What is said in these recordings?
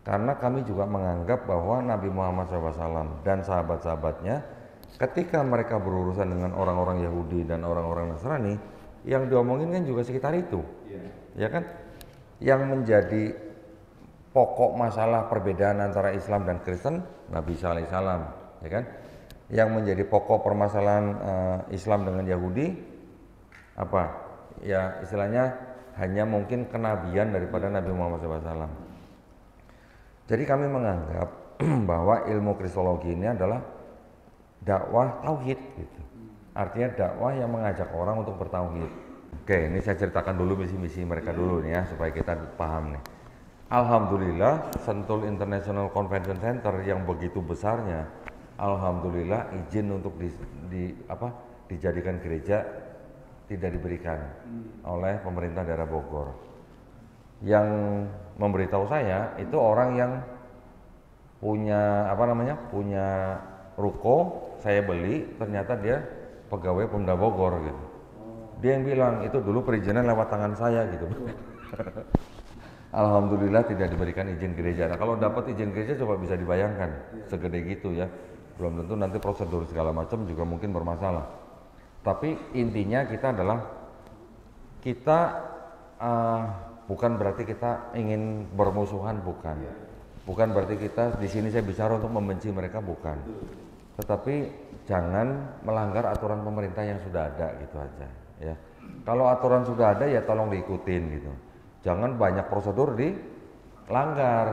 Karena kami juga menganggap bahwa Nabi Muhammad SAW dan sahabat-sahabatnya ketika mereka berurusan dengan orang-orang Yahudi dan orang-orang Nasrani, yang diomongin kan juga sekitar itu, ya kan? Yang menjadi pokok masalah perbedaan antara Islam dan Kristen, Nabi SAW, ya kan? Yang menjadi pokok permasalahan Islam dengan Yahudi, apa? Ya istilahnya hanya mungkin kenabian daripada Nabi Muhammad SAW. Jadi kami menganggap bahwa ilmu kristologi ini adalah dakwah tauhid gitu. Artinya dakwah yang mengajak orang untuk bertauhid. Oke, ini saya ceritakan dulu misi-misi mereka dulu nih ya supaya kita paham nih. Alhamdulillah Sentul International Convention Center yang begitu besarnya, alhamdulillah izin untuk dijadikan gereja tidak diberikan oleh pemerintah daerah Bogor. Yang memberitahu saya itu orang yang punya punya ruko, saya beli, ternyata dia pegawai Pemda Bogor gitu. Dia yang bilang itu dulu perizinan lewat tangan saya gitu. Alhamdulillah tidak diberikan izin gereja. Nah, kalau dapat izin gereja coba bisa dibayangkan segede gitu ya. Belum tentu nanti prosedur segala macam juga mungkin bermasalah. Tapi intinya kita adalah kita bukan berarti kita ingin bermusuhan, bukan. Bukan berarti kita di sini saya bicara untuk membenci mereka, bukan. Tetapi jangan melanggar aturan pemerintah yang sudah ada gitu aja ya. Kalau aturan sudah ada ya tolong diikutin gitu. Jangan banyak prosedur dilanggar.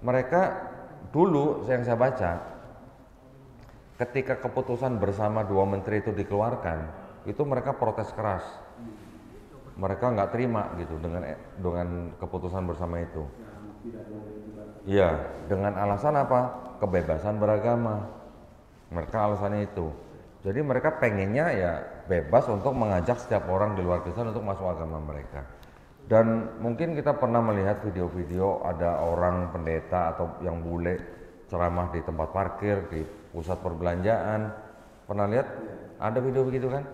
Mereka dulu yang saya baca ketika keputusan bersama dua menteri itu dikeluarkan, itu mereka protes keras. Mereka nggak terima gitu dengan keputusan bersama itu. Iya, dengan alasan apa? Kebebasan beragama. Mereka alasannya itu. Jadi mereka pengennya ya bebas untuk mengajak setiap orang di luar Kristen untuk masuk agama mereka. Dan mungkin kita pernah melihat video-video ada orang pendeta atau yang bule ceramah di tempat parkir, di pusat perbelanjaan. Pernah lihat? Ada video begitu kan?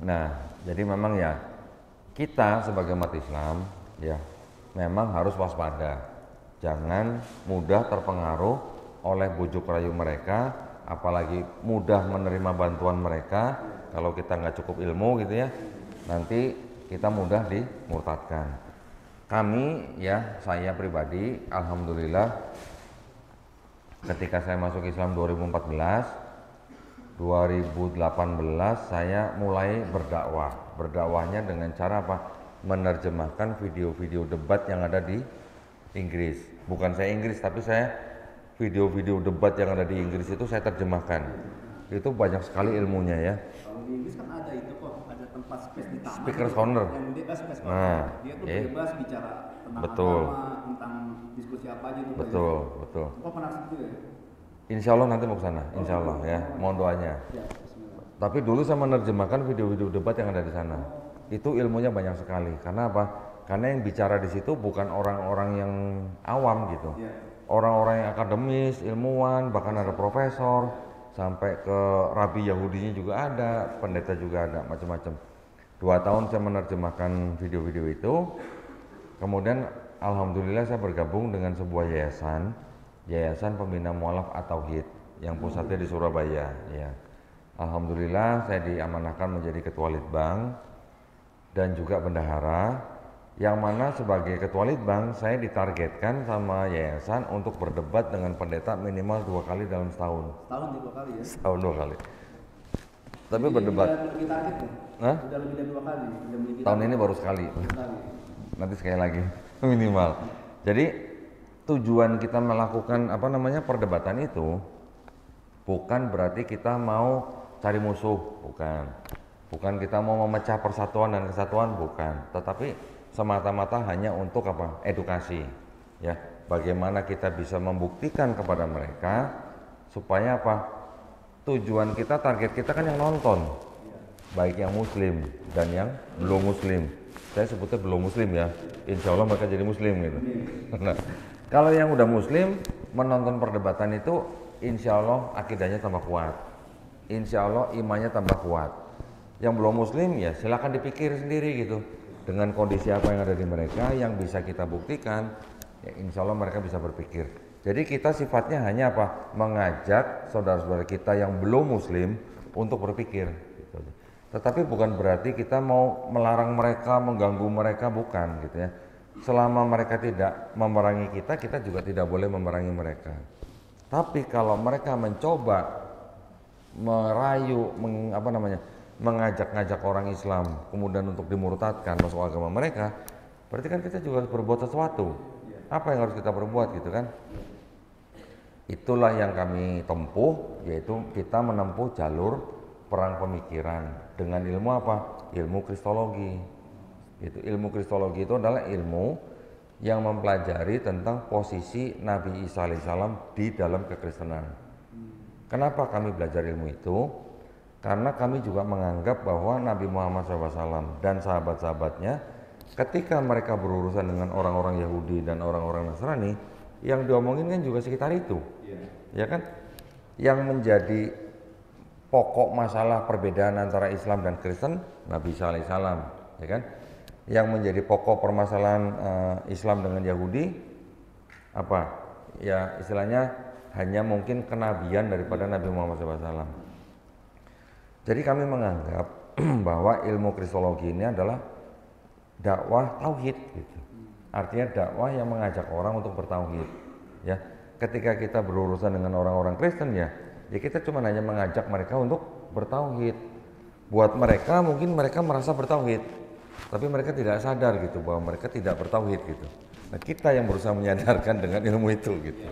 Nah, jadi memang ya kita sebagai umat Islam ya memang harus waspada. Jangan mudah terpengaruh oleh bujuk rayu mereka, apalagi mudah menerima bantuan mereka. Kalau kita nggak cukup ilmu gitu ya, nanti kita mudah dimurtadkan. Kami ya, saya pribadi, alhamdulillah ketika saya masuk Islam 2018 saya mulai berdakwah. Berdakwahnya dengan cara apa? Menerjemahkan video-video debat yang ada di Inggris. Bukan saya Inggris, tapi saya video-video debat yang ada di Inggris itu saya terjemahkan. Itu banyak sekali ilmunya ya. Kalau di Inggris kan ada itu kok, ada tempat space di taman. Speaker's Corner. Yang dia space corner. Nah, dia tuh bebas bicara tentang betul. agama, tentang diskusi apa aja itu. Betul, betul. Kok pernah situ ya? Insya Allah nanti mau ke sana, insya Allah ya, mohon doanya. Ya, tapi dulu saya menerjemahkan video-video debat yang ada di sana. Itu ilmunya banyak sekali. Karena apa? Karena yang bicara di situ bukan orang-orang yang awam gitu. Orang-orang yang akademis, ilmuwan, bahkan ada profesor, sampai ke rabi Yahudinya juga ada, pendeta juga ada, macam-macam. 2 tahun saya menerjemahkan video-video itu. Kemudian alhamdulillah saya bergabung dengan sebuah Yayasan Pembina Mualaf At-Tauhid yang pusatnya di Surabaya ya. Alhamdulillah saya diamanahkan menjadi ketua Litbang dan juga bendahara, yang mana sebagai ketua Litbang saya ditargetkan sama yayasan untuk berdebat dengan pendeta minimal 2 kali dalam setahun. Setahun 2 kali ya? Setahun 2 kali. Tapi jadi berdebat. Udah lebih target ya? Hah? Udah lebih dari 2 kali. Tahun ini baru sekali. Nanti sekali lagi minimal. Jadi tujuan kita melakukan perdebatan itu bukan berarti kita mau cari musuh, bukan kita mau memecah persatuan dan kesatuan, bukan, tetapi semata-mata hanya untuk edukasi ya, bagaimana kita bisa membuktikan kepada mereka supaya tujuan kita, target kita kan yang nonton, baik yang muslim dan yang belum muslim. Saya sebutnya belum muslim ya, insya Allah mereka jadi muslim gitu. Nah, kalau yang udah muslim menonton perdebatan itu, insya Allah akidahnya tambah kuat, insya Allah imannya tambah kuat. Yang belum muslim ya silakan dipikir sendiri gitu, dengan kondisi apa yang ada di mereka yang bisa kita buktikan ya insya Allah mereka bisa berpikir. Jadi kita sifatnya hanya apa? Mengajak saudara-saudara kita yang belum muslim untuk berpikir. Gitu. Tetapi bukan berarti kita mau melarang mereka, mengganggu mereka, bukan gitu ya. Selama mereka tidak memerangi kita, kita juga tidak boleh memerangi mereka. Tapi kalau mereka mencoba merayu, mengajak-ngajak orang Islam, kemudian untuk dimurtadkan masuk agama mereka, berarti kan kita juga harus berbuat sesuatu. Apa yang harus kita perbuat gitu kan? Itulah yang kami tempuh, yaitu kita menempuh jalur perang pemikiran dengan ilmu apa? Ilmu kristologi. Itu ilmu kristologi itu adalah ilmu yang mempelajari tentang posisi Nabi Isa alaihissalam di dalam kekristenan. Kenapa kami belajar ilmu itu? Karena kami juga menganggap bahwa Nabi Muhammad SAW dan sahabat-sahabatnya ketika mereka berurusan dengan orang-orang Yahudi dan orang-orang Nasrani, yang diomongin kan juga sekitar itu, ya kan? Yang menjadi pokok masalah perbedaan antara Islam dan Kristen, Nabi Isa alaihissalam, ya kan? Yang menjadi pokok permasalahan Islam dengan Yahudi, apa? Ya istilahnya hanya mungkin kenabian daripada Nabi Muhammad SAW. Jadi kami menganggap bahwa ilmu kristologi ini adalah dakwah tauhid gitu. Artinya dakwah yang mengajak orang untuk bertauhid. Ya, ketika kita berurusan dengan orang-orang Kristen ya kita cuma hanya mengajak mereka untuk bertauhid. Buat mereka mungkin mereka merasa bertauhid, tapi mereka tidak sadar gitu bahwa mereka tidak bertauhid gitu. Nah, kita yang berusaha menyadarkan dengan ilmu itu gitu.